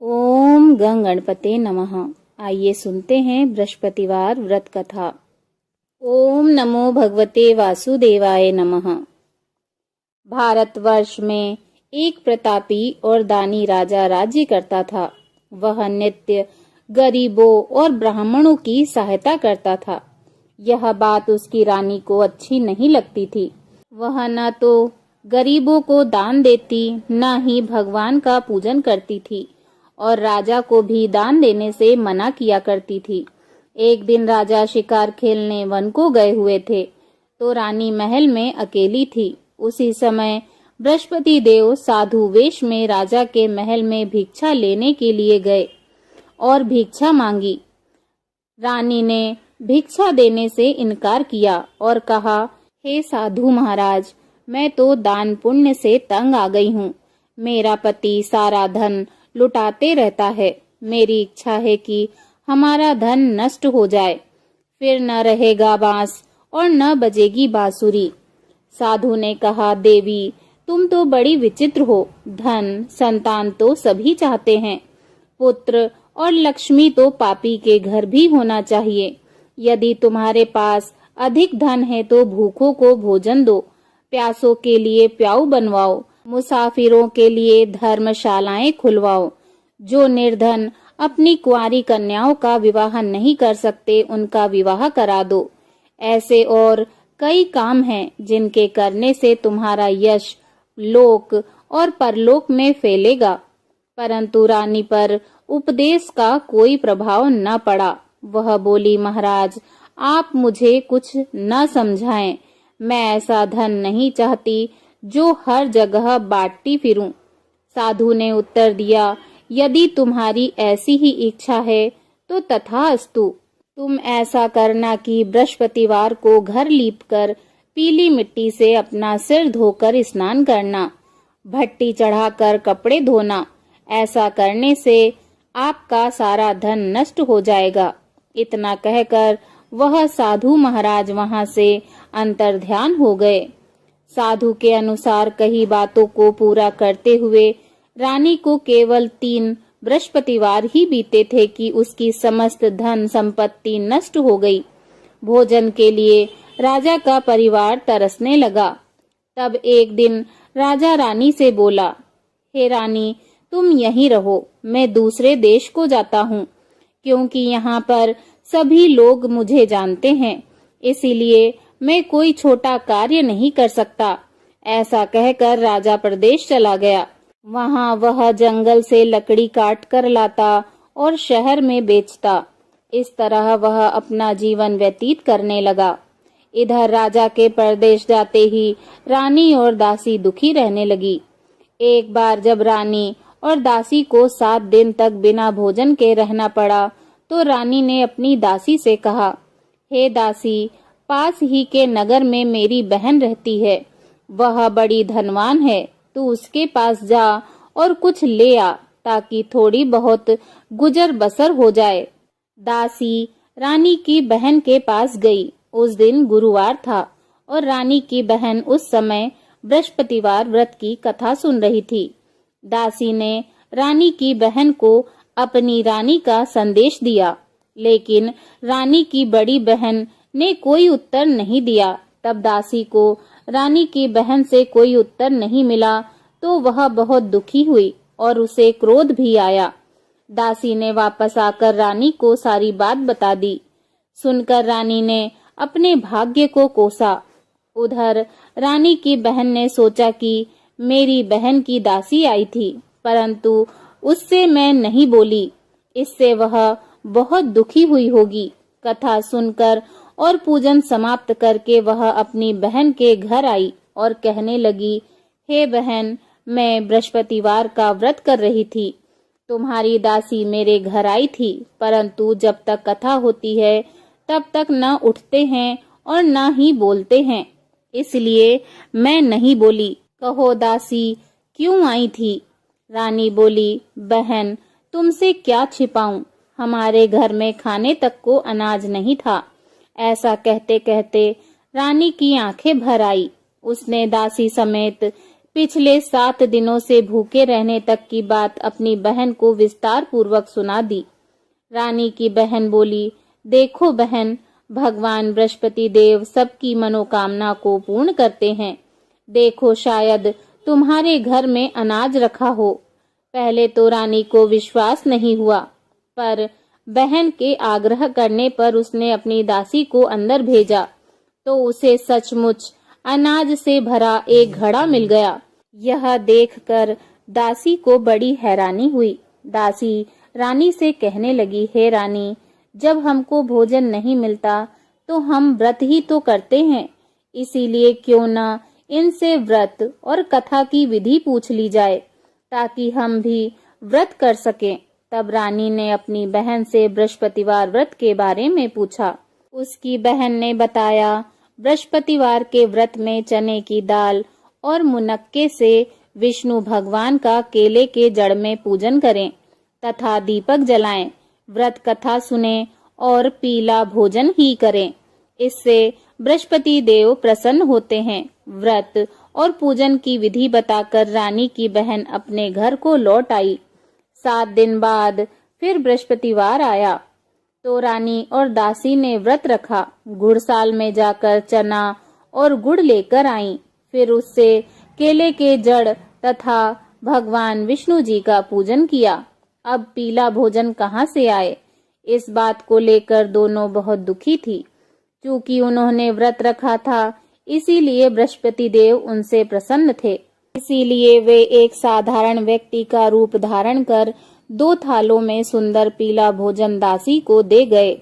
ओम गं गणपते नमः। आइए सुनते हैं बृहस्पतिवार व्रत कथा। ओम नमो भगवते वासुदेवाय नमः। भारतवर्ष में एक प्रतापी और दानी राजा राज्य करता था। वह नित्य गरीबों और ब्राह्मणों की सहायता करता था। यह बात उसकी रानी को अच्छी नहीं लगती थी। वह न तो गरीबों को दान देती, न ही भगवान का पूजन करती थी और राजा को भी दान देने से मना किया करती थी। एक दिन राजा शिकार खेलने वन को गए हुए थे तो रानी महल में अकेली थी। उसी समय बृहस्पति देव साधु वेश में राजा के महल में भिक्षा लेने के लिए गए और भिक्षा मांगी। रानी ने भिक्षा देने से इनकार किया और कहा, हे साधु महाराज, मैं तो दान पुण्य से तंग आ गई हूँ। मेरा पति सारा धन लुटाते रहता है। मेरी इच्छा है कि हमारा धन नष्ट हो जाए, फिर न रहेगा बांस और न बजेगी बांसुरी। साधु ने कहा, देवी, तुम तो बड़ी विचित्र हो। धन संतान तो सभी चाहते हैं। पुत्र और लक्ष्मी तो पापी के घर भी होना चाहिए। यदि तुम्हारे पास अधिक धन है तो भूखों को भोजन दो, प्यासों के लिए प्याऊ बनवाओ, मुसाफिरों के लिए धर्मशालाएं खुलवाओ। जो निर्धन अपनी कुंवारी कन्याओं का विवाह नहीं कर सकते, उनका विवाह करा दो। ऐसे और कई काम हैं जिनके करने से तुम्हारा यश लोक और परलोक में फैलेगा। परंतु रानी पर उपदेश का कोई प्रभाव न पड़ा। वह बोली, महाराज, आप मुझे कुछ न समझाएं। मैं ऐसा धन नहीं चाहती जो हर जगह बांटती फिरूं। साधु ने उत्तर दिया, यदि तुम्हारी ऐसी ही इच्छा है तो तथास्तु। तुम ऐसा करना कि बृहस्पतिवार को घर लीपकर पीली मिट्टी से अपना सिर धोकर स्नान करना, भट्टी चढ़ाकर कपड़े धोना। ऐसा करने से आपका सारा धन नष्ट हो जाएगा। इतना कहकर वह साधु महाराज वहां से अंतर्ध्यान हो गए। साधु के अनुसार कही बातों को पूरा करते हुए रानी को केवल 3 बृहस्पतिवार ही बीते थे कि उसकी समस्त धन संपत्ति नष्ट हो गई। भोजन के लिए राजा का परिवार तरसने लगा। तब एक दिन राजा रानी से बोला, हे रानी, तुम यहीं रहो, मैं दूसरे देश को जाता हूँ, क्योंकि यहाँ पर सभी लोग मुझे जानते हैं, इसीलिए मैं कोई छोटा कार्य नहीं कर सकता। ऐसा कहकर राजा प्रदेश चला गया। वहां वह जंगल से लकड़ी काट कर लाता और शहर में बेचता। इस तरह वह अपना जीवन व्यतीत करने लगा। इधर राजा के परदेश जाते ही रानी और दासी दुखी रहने लगी। एक बार जब रानी और दासी को 7 दिन तक बिना भोजन के रहना पड़ा तो रानी ने अपनी दासी से कहा, हे दासी, पास ही के नगर में मेरी बहन रहती है। वह बड़ी धनवान है। तू उसके पास जा और कुछ ले आ, ताकि थोड़ी बहुत गुजर बसर हो जाए। दासी रानी की बहन के पास गई। उस दिन गुरुवार था और रानी की बहन उस समय बृहस्पतिवार व्रत की कथा सुन रही थी। दासी ने रानी की बहन को अपनी रानी का संदेश दिया, लेकिन रानी की बड़ी बहन ने कोई उत्तर नहीं दिया। तब दासी को रानी की बहन से कोई उत्तर नहीं मिला तो वह बहुत दुखी हुई और उसे क्रोध भी आया। दासी ने वापस आकर रानी को सारी बात बता दी। सुनकर रानी ने अपने भाग्य को कोसा। उधर रानी की बहन ने सोचा कि मेरी बहन की दासी आई थी, परंतु उससे मैं नहीं बोली, इससे वह बहुत दुखी हुई होगी। कथा सुनकर और पूजन समाप्त करके वह अपनी बहन के घर आई और कहने लगी, हे बहन, मैं बृहस्पतिवार का व्रत कर रही थी। तुम्हारी दासी मेरे घर आई थी, परंतु जब तक कथा होती है तब तक न उठते हैं और न ही बोलते हैं, इसलिए मैं नहीं बोली। कहो दासी, क्यों आई थी? रानी बोली, बहन, तुमसे क्या छिपाऊं, हमारे घर में खाने तक को अनाज नहीं था। ऐसा कहते कहते रानी की आंखें भर आई। उसने दासी समेत पिछले 7 दिनों से भूखे रहने तक की बात अपनी बहन को विस्तार पूर्वक सुना दी। रानी की बहन बोली, देखो बहन, भगवान बृहस्पति देव सबकी मनोकामना को पूर्ण करते हैं। देखो, शायद तुम्हारे घर में अनाज रखा हो। पहले तो रानी को विश्वास नहीं हुआ, पर बहन के आग्रह करने पर उसने अपनी दासी को अंदर भेजा तो उसे सचमुच अनाज से भरा एक घड़ा मिल गया। यह देखकर दासी को बड़ी हैरानी हुई। दासी रानी से कहने लगी, हे रानी, जब हमको भोजन नहीं मिलता तो हम व्रत ही तो करते हैं, इसीलिए क्यों न इनसे व्रत और कथा की विधि पूछ ली जाए ताकि हम भी व्रत कर सकें। तब रानी ने अपनी बहन से बृहस्पतिवार व्रत के बारे में पूछा। उसकी बहन ने बताया, बृहस्पतिवार के व्रत में चने की दाल और मुनक्के से विष्णु भगवान का केले के जड़ में पूजन करें तथा दीपक जलाएं, व्रत कथा सुने और पीला भोजन ही करें। इससे बृहस्पति देव प्रसन्न होते हैं। व्रत और पूजन की विधि बताकर रानी की बहन अपने घर को लौट आई। 7 दिन बाद फिर बृहस्पतिवार आया तो रानी और दासी ने व्रत रखा। गुड़साल में जाकर चना और गुड़ लेकर आईं। फिर उससे केले के जड़ तथा भगवान विष्णु जी का पूजन किया। अब पीला भोजन कहाँ से आए, इस बात को लेकर दोनों बहुत दुखी थी। क्योंकि उन्होंने व्रत रखा था, इसीलिए बृहस्पति देव उनसे प्रसन्न थे। इसीलिए वे एक साधारण व्यक्ति का रूप धारण कर 2 थालों में सुंदर पीला भोजन दासी को दे गए।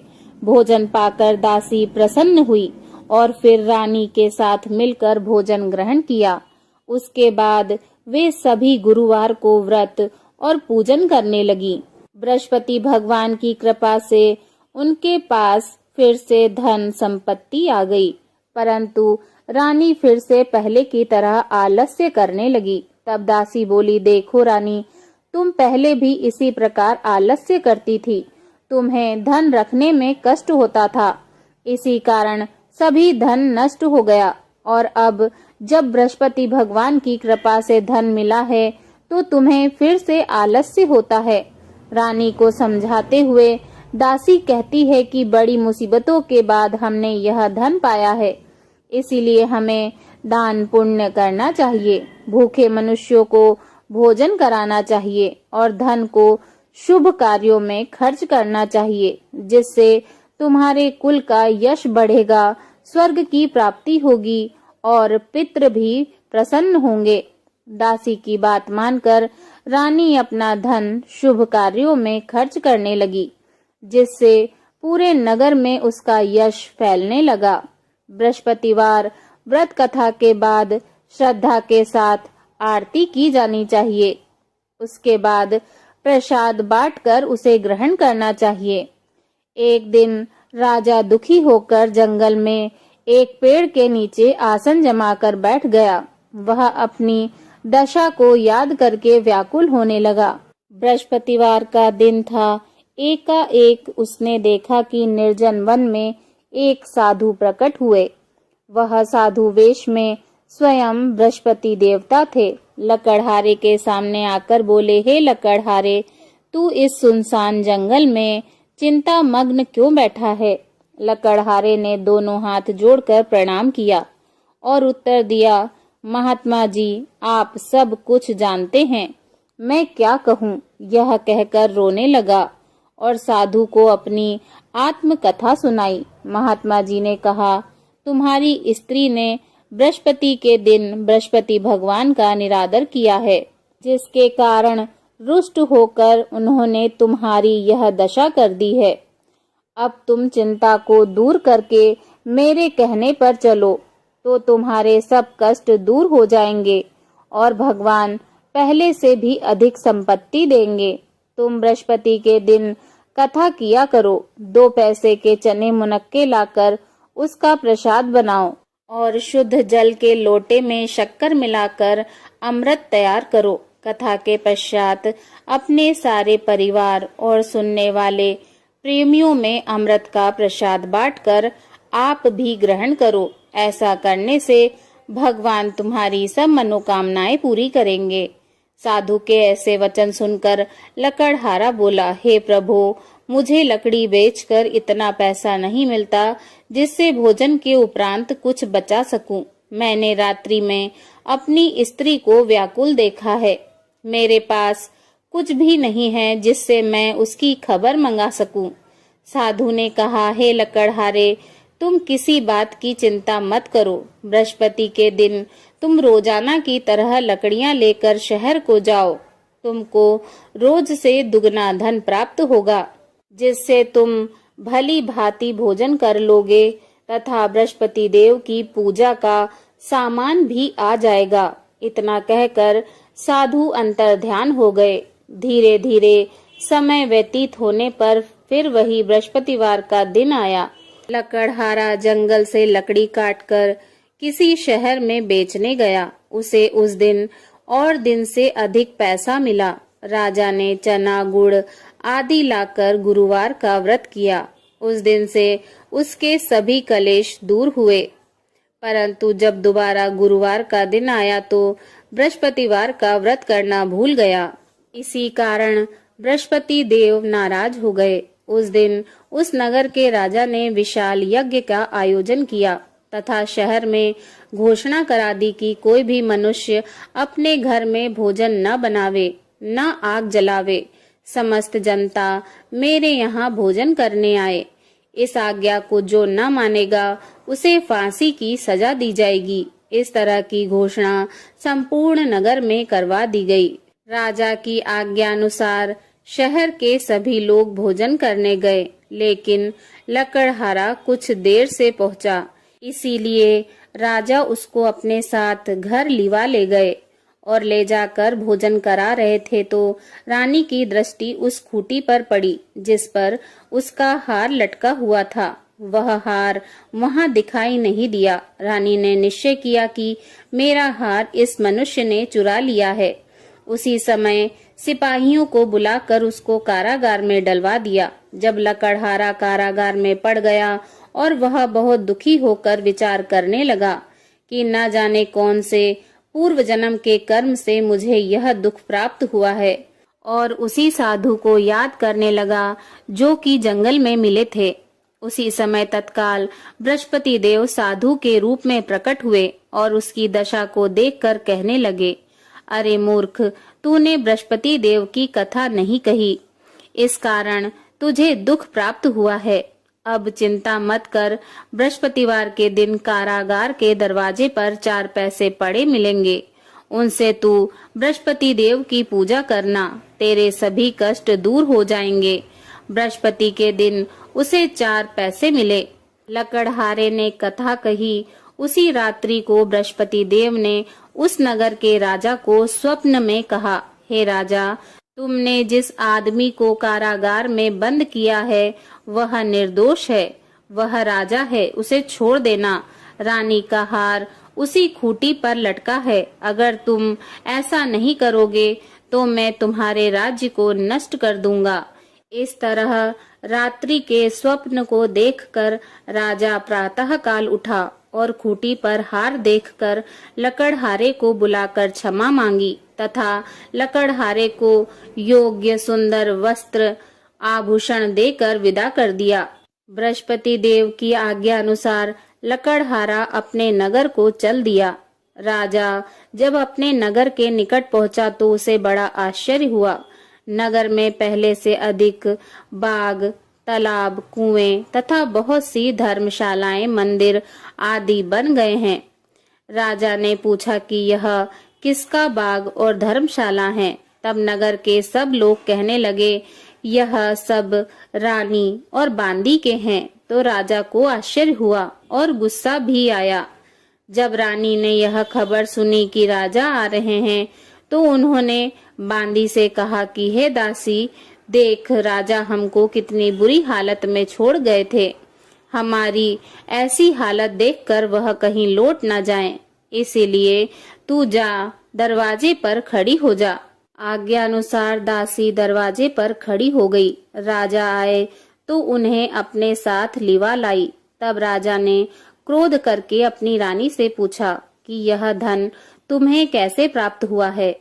भोजन पाकर दासी प्रसन्न हुई और फिर रानी के साथ मिलकर भोजन ग्रहण किया। उसके बाद वे सभी गुरुवार को व्रत और पूजन करने लगी। बृहस्पति भगवान की कृपा से उनके पास फिर से धन संपत्ति आ गई, परंतु रानी फिर से पहले की तरह आलस्य करने लगी। तब दासी बोली, देखो रानी, तुम पहले भी इसी प्रकार आलस्य करती थी। तुम्हें धन रखने में कष्ट होता था, इसी कारण सभी धन नष्ट हो गया, और अब जब बृहस्पति भगवान की कृपा से धन मिला है तो तुम्हें फिर से आलस्य होता है। रानी को समझाते हुए दासी कहती है कि बड़ी मुसीबतों के बाद हमने यह धन पाया है, इसीलिए हमें दान पुण्य करना चाहिए, भूखे मनुष्यों को भोजन कराना चाहिए और धन को शुभ कार्यों में खर्च करना चाहिए, जिससे तुम्हारे कुल का यश बढ़ेगा, स्वर्ग की प्राप्ति होगी और पितृ भी प्रसन्न होंगे। दासी की बात मानकर रानी अपना धन शुभ कार्यों में खर्च करने लगी, जिससे पूरे नगर में उसका यश फैलने लगा। बृहस्पतिवार व्रत कथा के बाद श्रद्धा के साथ आरती की जानी चाहिए। उसके बाद प्रसाद बांटकर उसे ग्रहण करना चाहिए। एक दिन राजा दुखी होकर जंगल में एक पेड़ के नीचे आसन जमाकर बैठ गया। वह अपनी दशा को याद करके व्याकुल होने लगा। बृहस्पतिवार का दिन था। एकाएक उसने देखा कि निर्जन वन में एक साधु प्रकट हुए। वह साधु वेश में स्वयं बृहस्पति देवता थे। लकड़हारे के सामने आकर बोले, हे लकड़हारे, तू इस सुनसान जंगल में चिंता मग्न क्यों बैठा है? लकड़हारे ने दोनों हाथ जोड़कर प्रणाम किया और उत्तर दिया, महात्मा जी, आप सब कुछ जानते हैं, मैं क्या कहूँ? यह कहकर रोने लगा और साधु को अपनी आत्मकथा सुनाई। महात्मा जी ने कहा, तुम्हारी स्त्री ने बृहस्पति के दिन बृहस्पति भगवान का निरादर किया है, जिसके कारण रुष्ट होकर उन्होंने तुम्हारी यह दशा कर दी है। अब तुम चिंता को दूर करके मेरे कहने पर चलो तो तुम्हारे सब कष्ट दूर हो जाएंगे और भगवान पहले से भी अधिक संपत्ति देंगे। तुम बृहस्पति के दिन कथा किया करो। 2 पैसे के चने मुनक्के लाकर उसका प्रसाद बनाओ और शुद्ध जल के लोटे में शक्कर मिलाकर अमृत तैयार करो। कथा के पश्चात अपने सारे परिवार और सुनने वाले प्रेमियों में अमृत का प्रसाद बांटकर आप भी ग्रहण करो। ऐसा करने से भगवान तुम्हारी सब मनोकामनाएं पूरी करेंगे। साधु के ऐसे वचन सुनकर लकड़हारा बोला, हे प्रभु, मुझे लकड़ी बेचकर इतना पैसा नहीं मिलता जिससे भोजन के उपरांत कुछ बचा सकूं। मैंने रात्रि में अपनी स्त्री को व्याकुल देखा है। मेरे पास कुछ भी नहीं है जिससे मैं उसकी खबर मंगा सकूं। साधु ने कहा, हे लकड़हारे, तुम किसी बात की चिंता मत करो। बृहस्पति के दिन तुम रोजाना की तरह लकड़ियां लेकर शहर को जाओ। तुमको रोज से दुगना धन प्राप्त होगा, जिससे तुम भली भांति भोजन कर लोगे तथा बृहस्पति देव की पूजा का सामान भी आ जाएगा। इतना कहकर साधु अंतर्ध्यान हो गए। धीरे धीरे समय व्यतीत होने पर फिर वही बृहस्पतिवार का दिन आया। लकड़हारा जंगल से लकड़ी काटकर किसी शहर में बेचने गया। उसे उस दिन और दिन से अधिक पैसा मिला। राजा ने चना, गुड़ आदि लाकर गुरुवार का व्रत किया। उस दिन से उसके सभी कलेश दूर हुए। परंतु जब दोबारा गुरुवार का दिन आया तो बृहस्पतिवार का व्रत करना भूल गया। इसी कारण बृहस्पति देव नाराज हो गए। उस दिन उस नगर के राजा ने विशाल यज्ञ का आयोजन किया तथा शहर में घोषणा करा दी कि कोई भी मनुष्य अपने घर में भोजन न बनावे, न आग जलावे। समस्त जनता मेरे यहाँ भोजन करने आए। इस आज्ञा को जो न मानेगा उसे फांसी की सजा दी जाएगी। इस तरह की घोषणा संपूर्ण नगर में करवा दी गई। राजा की आज्ञा अनुसार शहर के सभी लोग भोजन करने गए, लेकिन लकड़हारा कुछ देर से पहुंचा। इसीलिए राजा उसको अपने साथ घर लिवा ले गए और ले जाकर भोजन करा रहे थे तो रानी की दृष्टि उस खूंटी पर पड़ी जिस पर उसका हार लटका हुआ था। वह हार वहां दिखाई नहीं दिया। रानी ने निश्चय किया कि मेरा हार इस मनुष्य ने चुरा लिया है। उसी समय सिपाहियों को बुलाकर उसको कारागार में डलवा दिया। जब लकड़हारा कारागार में पड़ गया और वह बहुत दुखी होकर विचार करने लगा कि न जाने कौन से पूर्व जन्म के कर्म से मुझे यह दुख प्राप्त हुआ है, और उसी साधु को याद करने लगा जो कि जंगल में मिले थे। उसी समय तत्काल बृहस्पति देव साधु के रूप में प्रकट हुए और उसकी दशा को देखकर कहने लगे, अरे मूर्ख, तूने बृहस्पति देव की कथा नहीं कही, इस कारण तुझे दुख प्राप्त हुआ है। अब चिंता मत कर, बृहस्पतिवार के दिन कारागार के दरवाजे पर 4 पैसे पड़े मिलेंगे। उनसे तू बृहस्पति देव की पूजा करना, तेरे सभी कष्ट दूर हो जाएंगे। बृहस्पति के दिन उसे 4 पैसे मिले। लकड़हारे ने कथा कही। उसी रात्रि को बृहस्पति देव ने उस नगर के राजा को स्वप्न में कहा, हे राजा, तुमने जिस आदमी को कारागार में बंद किया है वह निर्दोष है, वह राजा है, उसे छोड़ देना। रानी का हार उसी खूंटी पर लटका है। अगर तुम ऐसा नहीं करोगे तो मैं तुम्हारे राज्य को नष्ट कर दूंगा। इस तरह रात्रि के स्वप्न को देखकर राजा प्रातः काल उठा और खूंटी पर हार देखकर लकड़हारे को बुलाकर क्षमा मांगी तथा लकड़हारे को योग्य सुंदर वस्त्र आभूषण देकर विदा कर दिया। बृहस्पति देव की आज्ञा अनुसार लकड़हारा अपने नगर को चल दिया। राजा जब अपने नगर के निकट पहुंचा तो उसे बड़ा आश्चर्य हुआ। नगर में पहले से अधिक बाग, तालाब, कुएं तथा बहुत सी धर्मशालाएं, मंदिर आदि बन गए हैं। राजा ने पूछा कि यह किसका बाग और धर्मशाला है। तब नगर के सब लोग कहने लगे, यह सब रानी और बांदी के हैं। तो राजा को आश्चर्य हुआ और गुस्सा भी आया। जब रानी ने यह खबर सुनी कि राजा आ रहे हैं तो उन्होंने बांदी से कहा कि हे दासी, देख, राजा हमको कितनी बुरी हालत में छोड़ गए थे। हमारी ऐसी हालत देखकर वह कहीं लौट न जाएं। इसीलिए तू जा, दरवाजे पर खड़ी हो जा। आज्ञा अनुसार दासी दरवाजे पर खड़ी हो गई। राजा आए तो उन्हें अपने साथ लिवा लाई। तब राजा ने क्रोध करके अपनी रानी से पूछा कि कि यह धन तुम्हें कैसे प्राप्त हुआ है।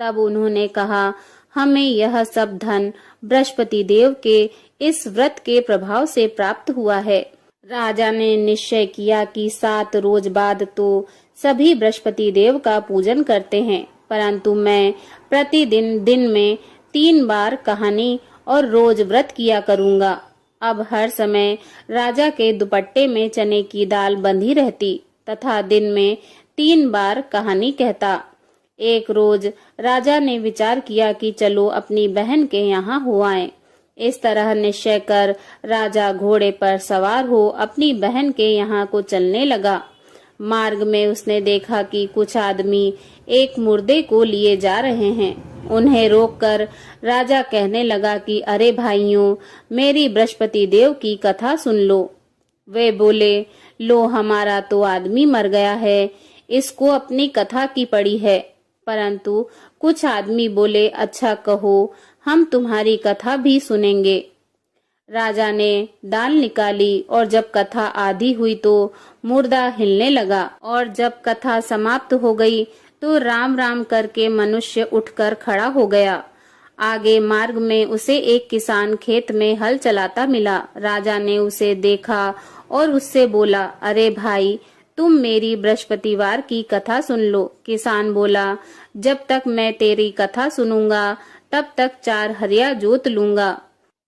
तब उन्होंने कहा, हमें यह सब धन बृहस्पति देव के इस व्रत के प्रभाव से प्राप्त हुआ है। राजा ने निश्चय किया कि 7 रोज बाद तो सभी बृहस्पति देव का पूजन करते हैं, परंतु मैं प्रतिदिन दिन में 3 बार कहानी और रोज व्रत किया करूंगा। अब हर समय राजा के दुपट्टे में चने की दाल बंधी रहती तथा दिन में 3 बार कहानी कहता। एक रोज राजा ने विचार किया कि चलो अपनी बहन के यहाँ हो आएं। इस तरह निश्चय कर राजा घोड़े पर सवार हो अपनी बहन के यहाँ को चलने लगा। मार्ग में उसने देखा कि कुछ आदमी एक मुर्दे को लिए जा रहे हैं। उन्हें रोककर राजा कहने लगा कि अरे भाइयों, मेरी बृहस्पति देव की कथा सुन लो। वे बोले, लो हमारा तो आदमी मर गया है, इसको अपनी कथा की पड़ी है। परंतु कुछ आदमी बोले, अच्छा कहो, हम तुम्हारी कथा भी सुनेंगे। राजा ने दाल निकाली और जब कथा आधी हुई तो मुर्दा हिलने लगा और जब कथा समाप्त हो गई तो राम राम करके मनुष्य उठकर खड़ा हो गया। आगे मार्ग में उसे एक किसान खेत में हल चलाता मिला। राजा ने उसे देखा और उससे बोला, अरे भाई, तुम मेरी बृहस्पतिवार की कथा सुन लो। किसान बोला, जब तक मैं तेरी कथा सुनूंगा तब तक 4 हरिया जोत लूंगा।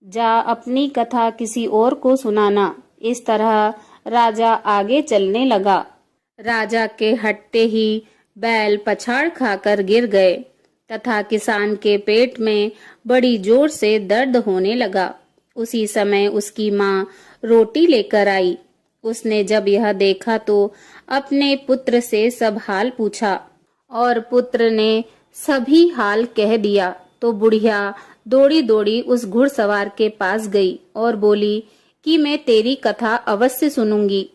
जा अपनी कथा किसी और को सुनाना। इस तरह राजा आगे चलने लगा। राजा के हटते ही बैल पछाड़ खाकर गिर गए तथा किसान के पेट में बड़ी जोर से दर्द होने लगा। उसी समय उसकी माँ रोटी लेकर आई। उसने जब यह देखा तो अपने पुत्र से सब हाल पूछा और पुत्र ने सभी हाल कह दिया। तो बुढ़िया दौड़ी दौड़ी उस घुड़सवार के पास गई और बोली कि मैं तेरी कथा अवश्य सुनूंगी।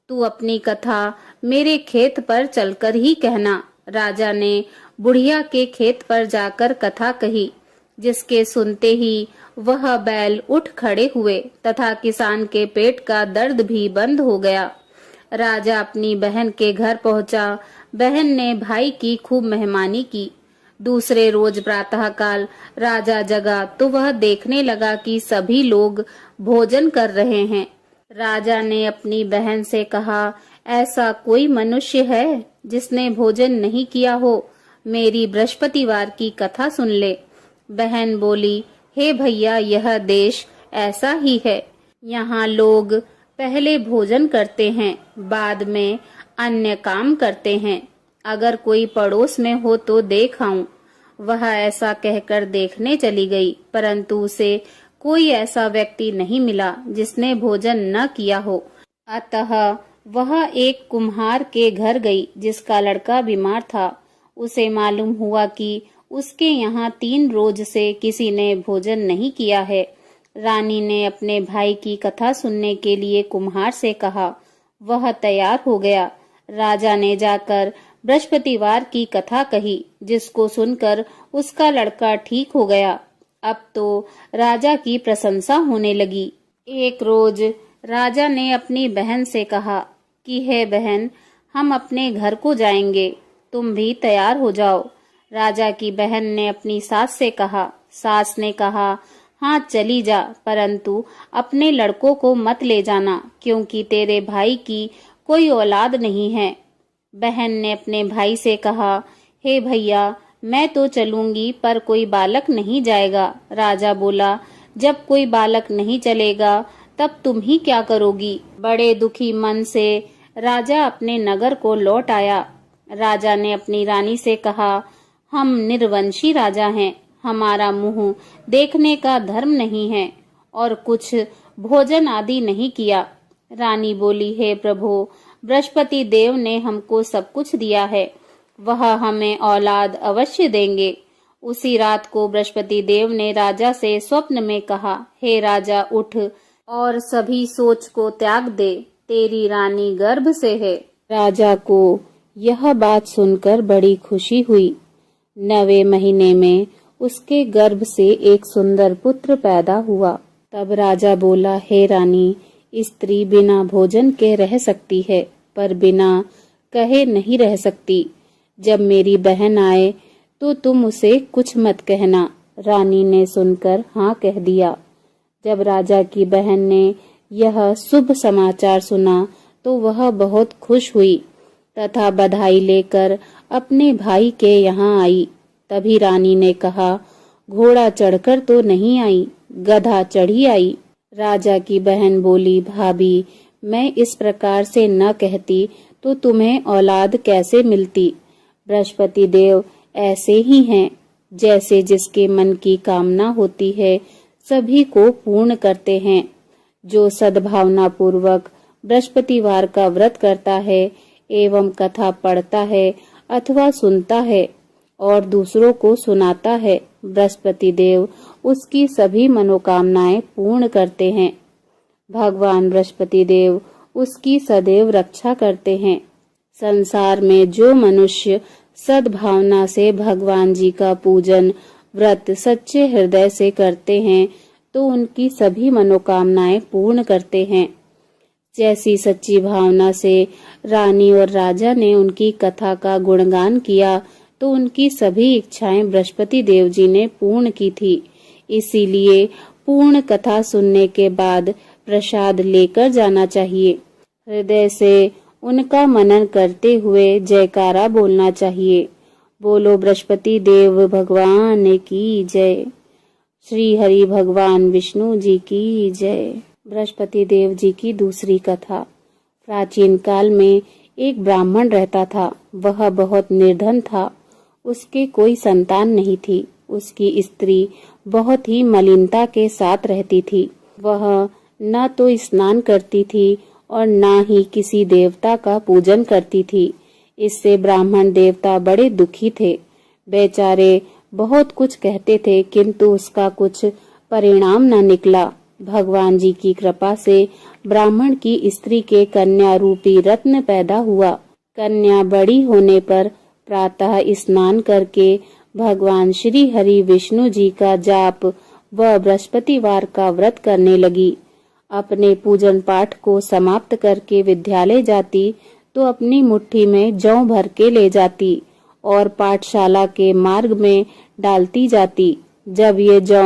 तू अपनी कथा मेरे खेत पर चलकर ही कहना। राजा ने बुढ़िया के खेत पर जाकर कथा कही, जिसके सुनते ही वह बैल उठ खड़े हुए तथा किसान के पेट का दर्द भी बंद हो गया। राजा अपनी बहन के घर पहुंचा। बहन ने भाई की खूब मेहमानी की। दूसरे रोज प्रातःकाल राजा जगा तो वह देखने लगा कि सभी लोग भोजन कर रहे हैं। राजा ने अपनी बहन से कहा, ऐसा कोई मनुष्य है जिसने भोजन नहीं किया हो? मेरी बृहस्पतिवार की कथा सुन ले। बहन बोली, हे भैया, यह देश ऐसा ही है। यहाँ लोग पहले भोजन करते हैं, बाद में अन्य काम करते हैं। अगर कोई पड़ोस में हो तो देख आऊं। वह ऐसा कहकर देखने चली गई, परंतु उसे कोई ऐसा व्यक्ति नहीं मिला जिसने भोजन न किया हो। अतः वह एक कुम्हार के घर गई जिसका लड़का बीमार था। उसे मालूम हुआ कि उसके यहाँ 3 रोज से किसी ने भोजन नहीं किया है। रानी ने अपने भाई की कथा सुनने के लिए कुम्हार से कहा। वह तैयार हो गया। राजा ने जाकर बृहस्पतिवार की कथा कही, जिसको सुनकर उसका लड़का ठीक हो गया। अब तो राजा की प्रशंसा होने लगी। एक रोज राजा ने अपनी बहन से कहा कि हे बहन, हम अपने घर को जाएंगे, तुम भी तैयार हो जाओ। राजा की बहन ने अपनी सास से कहा। सास ने कहा, हाँ चली जा, परंतु अपने लड़कों को मत ले जाना, क्योंकि तेरे भाई की कोई औलाद नहीं है। बहन ने अपने भाई से कहा, हे भैया, मैं तो चलूंगी पर कोई बालक नहीं जाएगा। राजा बोला, जब कोई बालक नहीं चलेगा तब तुम ही क्या करोगी? बड़े दुखी मन से राजा अपने नगर को लौट आया। राजा ने अपनी रानी से कहा, हम निर्वंशी राजा हैं, हमारा मुंह देखने का धर्म नहीं है और कुछ भोजन आदि नहीं किया। रानी बोली, हे प्रभु, बृहस्पति देव ने हमको सब कुछ दिया है, वह हमें औलाद अवश्य देंगे। उसी रात को बृहस्पति देव ने राजा से स्वप्न में कहा, हे राजा, उठ और सभी सोच को त्याग दे, तेरी रानी गर्भ से है। राजा को यह बात सुनकर बड़ी खुशी हुई। 9वें महीने में उसके गर्भ से एक सुंदर पुत्र पैदा हुआ। तब राजा बोला, हे रानी, स्त्री बिना भोजन के रह सकती है, पर बिना कहे नहीं रह सकती। जब मेरी बहन आए तो तुम उसे कुछ मत कहना। रानी ने सुनकर हाँ कह दिया। जब राजा की बहन ने यह शुभ समाचार सुना तो वह बहुत खुश हुई तथा बधाई लेकर अपने भाई के यहाँ आई। तभी रानी ने कहा, घोड़ा चढ़कर तो नहीं आई, गधा चढ़ी आई। राजा की बहन बोली, भाभी, मैं इस प्रकार से न कहती तो तुम्हें औलाद कैसे मिलती। बृहस्पति देव ऐसे ही हैं, जैसे जिसके मन की कामना होती है सभी को पूर्ण करते हैं। जो सद्भावना पूर्वक बृहस्पतिवार का व्रत करता है एवं कथा पढ़ता है अथवा सुनता है और दूसरों को सुनाता है, बृहस्पति देव उसकी सभी मनोकामनाएं पूर्ण करते हैं। भगवान बृहस्पति देव उसकी सदैव रक्षा करते हैं। संसार में जो मनुष्य सद्भावना से भगवान जी का पूजन व्रत सच्चे हृदय से करते हैं तो उनकी सभी मनोकामनाएं पूर्ण करते हैं। जैसी सच्ची भावना से रानी और राजा ने उनकी कथा का गुणगान किया तो उनकी सभी इच्छाएं बृहस्पति देव जी ने पूर्ण की थी। इसीलिए पूर्ण कथा सुनने के बाद प्रसाद लेकर जाना चाहिए। हृदय से उनका मनन करते हुए जयकारा बोलना चाहिए। बोलो बृहस्पति देव भगवान की जय। श्री हरि भगवान विष्णु जी की जय। बृहस्पति देव जी की दूसरी कथा। प्राचीन काल में एक ब्राह्मण रहता था। वह बहुत निर्धन था। उसके कोई संतान नहीं थी। उसकी स्त्री बहुत ही मलिनता के साथ रहती थी। वह न तो स्नान करती थी और न ही किसी देवता का पूजन करती थी। इससे ब्राह्मण देवता बड़े दुखी थे। बेचारे बहुत कुछ कहते थे किंतु उसका कुछ परिणाम न निकला। भगवान जी की कृपा से ब्राह्मण की स्त्री के कन्या रूपी रत्न पैदा हुआ। कन्या बड़ी होने पर प्रातः स्नान करके भगवान श्री हरि विष्णु जी का जाप व बृहस्पतिवार का व्रत करने लगी। अपने पूजन पाठ को समाप्त करके विद्यालय जाती तो अपनी मुट्ठी में जौ भर के ले जाती और पाठशाला के मार्ग में डालती जाती। जब ये जौ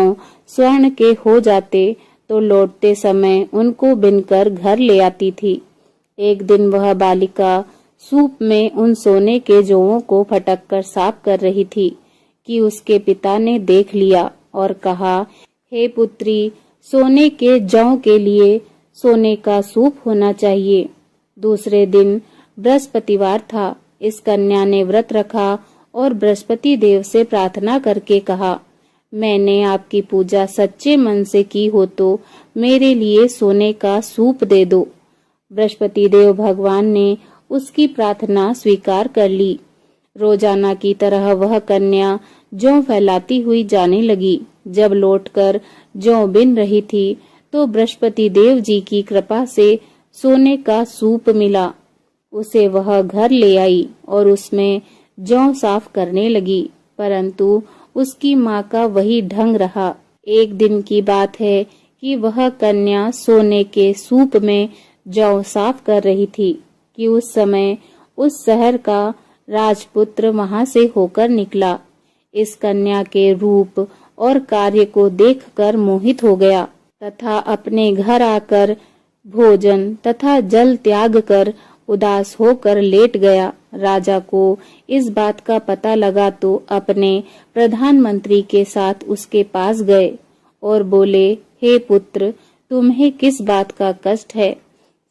स्वर्ण के हो जाते तो लौटते समय उनको बिनकर घर ले आती थी। एक दिन वह बालिका सूप में उन सोने के जौओं को फटक कर साफ कर रही थी कि उसके पिता ने देख लिया और कहा, हे पुत्री, सोने के जौ के लिए सोने का सूप होना चाहिए। दूसरे दिन बृहस्पतिवार था। इस कन्या ने व्रत रखा और बृहस्पति देव से प्रार्थना करके कहा, मैंने आपकी पूजा सच्चे मन से की हो तो मेरे लिए सोने का सूप दे दो। बृहस्पति देव भगवान ने उसकी प्रार्थना स्वीकार कर ली। रोजाना की तरह वह कन्या जौ फैलाती हुई जाने लगी। जब लौटकर जौ बिन रही थी तो बृहस्पति देव जी की कृपा से सोने का सूप मिला। उसे वह घर ले आई और उसमें जौ साफ करने लगी, परंतु उसकी माँ का वही ढंग रहा। एक दिन की बात है कि वह कन्या सोने के सूप में जौ साफ कर रही थी कि उस समय उस शहर का राजपुत्र वहां से होकर निकला। इस कन्या के रूप और कार्य को देखकर मोहित हो गया तथा अपने घर आकर भोजन तथा जल त्याग कर उदास होकर लेट गया। राजा को इस बात का पता लगा तो अपने प्रधानमंत्री के साथ उसके पास गए और बोले, हे पुत्र, तुम्हें किस बात का कष्ट है?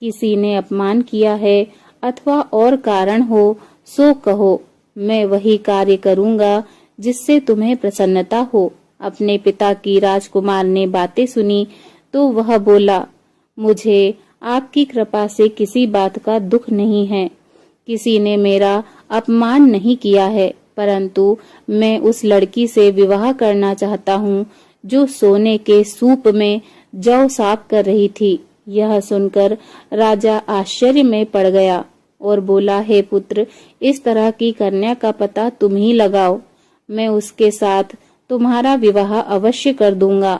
किसी ने अपमान किया है अथवा और कारण हो सो कहो, मैं वही कार्य करूंगा जिससे तुम्हें प्रसन्नता हो। अपने पिता की राजकुमार ने बातें सुनी तो वह बोला, मुझे आपकी कृपा से किसी बात का दुख नहीं है। किसी ने मेरा अपमान नहीं किया है, परंतु मैं उस लड़की से विवाह करना चाहता हूँ जो सोने के सूप में जौ साफ कर रही थी। यह सुनकर राजा आश्चर्य में पड़ गया और बोला, हे पुत्र, इस तरह की कन्या का पता तुम ही लगाओ, मैं उसके साथ तुम्हारा विवाह अवश्य कर दूंगा।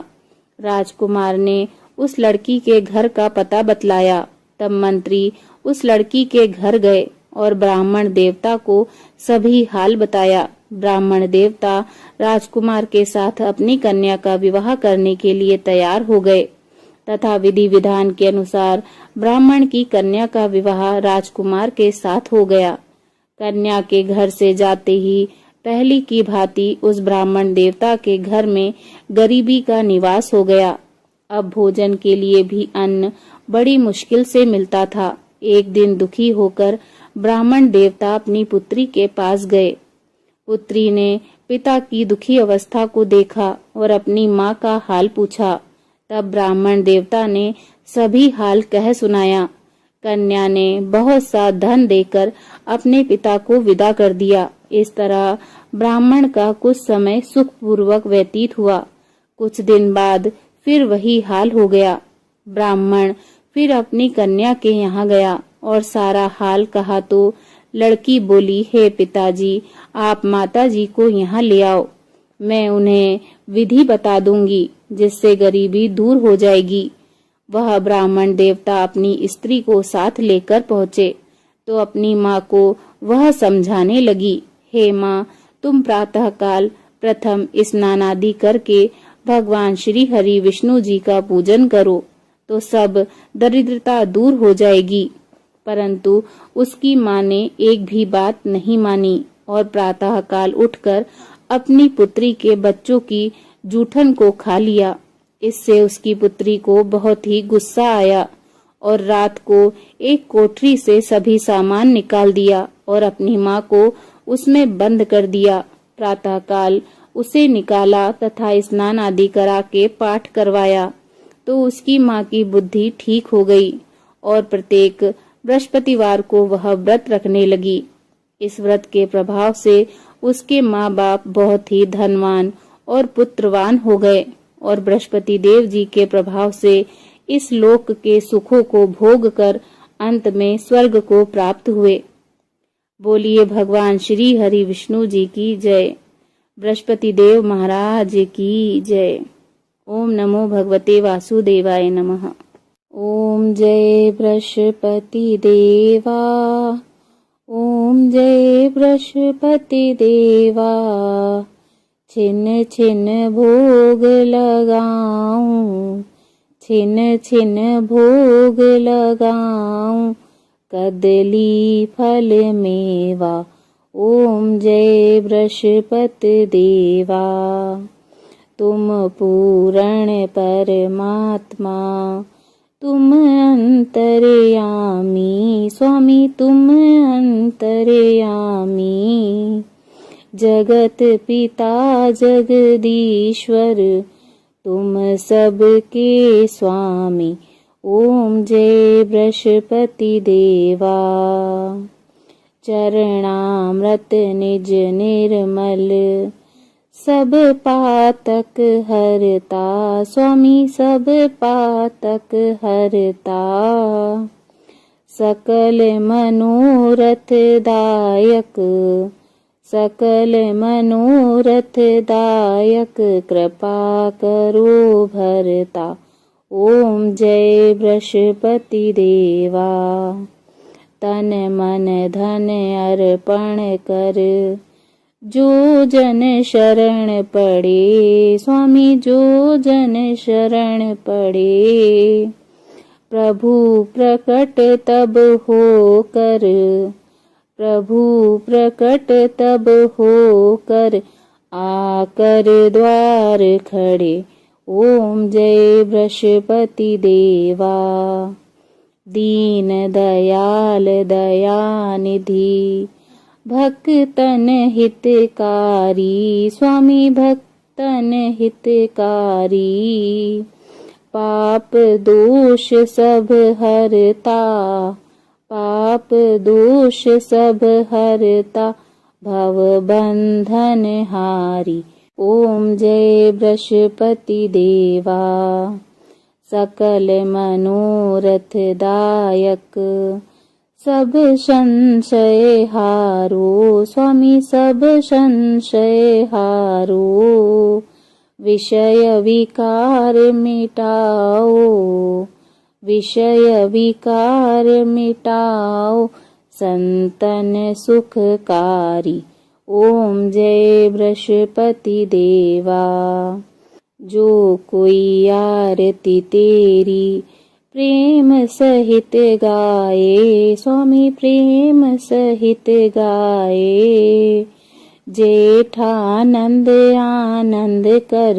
राजकुमार ने उस लड़की के घर का पता बतलाया। तब मंत्री उस लड़की के घर गए और ब्राह्मण देवता को सभी हाल बताया। ब्राह्मण देवता राजकुमार के साथ अपनी कन्या का विवाह करने के लिए तैयार हो गए तथा विधि विधान के अनुसार ब्राह्मण की कन्या का विवाह राजकुमार के साथ हो गया। कन्या के घर से जाते ही पहली की भांति उस ब्राह्मण देवता के घर में गरीबी का निवास हो गया। अब भोजन के लिए भी अन्न बड़ी मुश्किल से मिलता था। एक दिन दुखी होकर ब्राह्मण देवता अपनी पुत्री के पास गए। पुत्री ने पिता की दुखी अवस्था को देखा और अपनी माँ का हाल पूछा। तब ब्राह्मण देवता ने सभी हाल कह सुनाया। कन्या ने बहुत सा धन देकर अपने पिता को विदा कर दिया। इस तरह ब्राह्मण का कुछ समय सुखपूर्वक व्यतीत हुआ। कुछ दिन बाद फिर वही हाल हो गया। ब्राह्मण फिर अपनी कन्या के यहाँ गया और सारा हाल कहा तो लड़की बोली, हे पिताजी, आप माताजी को यहाँ ले आओ। मैं उन्हें विधि बता दूंगी जिससे गरीबी दूर हो जाएगी। वह ब्राह्मण देवता अपनी स्त्री को साथ लेकर पहुँचे तो अपनी माँ को वह समझाने लगी, हे माँ, तुम प्रातःकाल प्रथम स्नान आदि करके भगवान श्री हरि विष्णु जी का पूजन करो तो सब दरिद्रता दूर हो जाएगी। परंतु उसकी माँ ने एक भी बात नहीं मानी और प्रातःकाल उठकर अपनी पुत्री के बच्चों की जूठन को खा लिया। इससे उसकी पुत्री को बहुत ही गुस्सा आया और रात को एक कोठरी से सभी सामान निकाल दिया और अपनी माँ को उसमें बंद कर दिया। प्रातःकाल उसे निकाला तथा स्नान आदि करा के पाठ करवाया तो उसकी माँ की बुद्धि ठीक हो गई और प्रत्येक बृहस्पतिवार को वह व्रत रखने लगी। इस व्रत के प्रभाव से उसके माँ बाप बहुत ही धनवान और पुत्रवान हो गए और बृहस्पति देव जी के प्रभाव से इस लोक के सुखों को भोग कर अंत में स्वर्ग को प्राप्त हुए। बोलिए भगवान श्री हरि विष्णु जी की जय। बृहस्पति देव महाराज की जय। ओम नमो भगवते वासुदेवाय नमः। ओम जय बृहस्पति देवा। ओम जय बृहस्पति देवा। छिन छिन भोग लगाऊं, छिन छिन भोग लगाऊं, कदली फल मेवा। ओम जय बृहस्पति देवा। तुम पूर्ण परमात्मा, तुम अंतर्यामी, स्वामी तुम अंतर्यामी। जगत पिता जगदीश्वर, तुम सबके स्वामी। ओम जय बृहस्पति देवा। चरणामृत निज निर्मल, सब पातक हरता, स्वामी सब पातक हरता। सकल मनोरथ दायक, सकल मनोरथ दायक, कृपा करो भरता। ओम जय बृहस्पति देवा। तन मन धन अर्पण कर, जो जन शरण पड़े, स्वामी जो जन शरण पड़े। प्रभु प्रकट तब हो कर, प्रभु प्रकट तब हो कर, आकर द्वार खड़े। ओम जय बृहस्पति देवा। दीन दयाल दयानिधि, भक्तन हितकारी, स्वामी भक्तन हितकारी। पाप दोष सब हरता, पाप दोष सब हरता, भव बंधन हारी। ओम जय बृहस्पति देवा। सकल मनोरथ दायक, सब संशय हारो, स्वामी सब संशय हारो। विषय विकार मिटाओ, विषय विकार मिटाओ, संतन सुखकारी। ओम जय बृहस्पति देवा। जो कोई आरती तेरी प्रेम सहित गाए, स्वामी प्रेम सहित गाए। जेठानंद आनंद कर,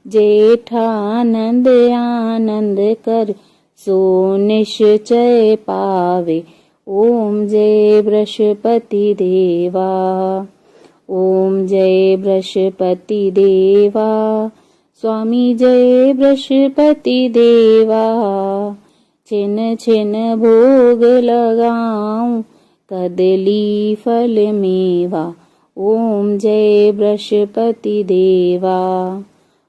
जेठानंद आनंद कर, सो निश्चय पावे। ओम जय बृहस्पति देवा। ओम जय बृहस्पति देवा। स्वामी जय बृहस्पति देवा। छिन छिन भोग लगाऊं, कदली फल मेवा। ओम जय बृहस्पति देवा।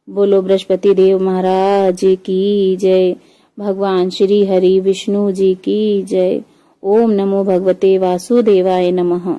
बोलो बृहस्पति देव महाराज की जय। भगवान श्री हरि विष्णु जी की जय। ओम नमो भगवते वासुदेवाय नमः।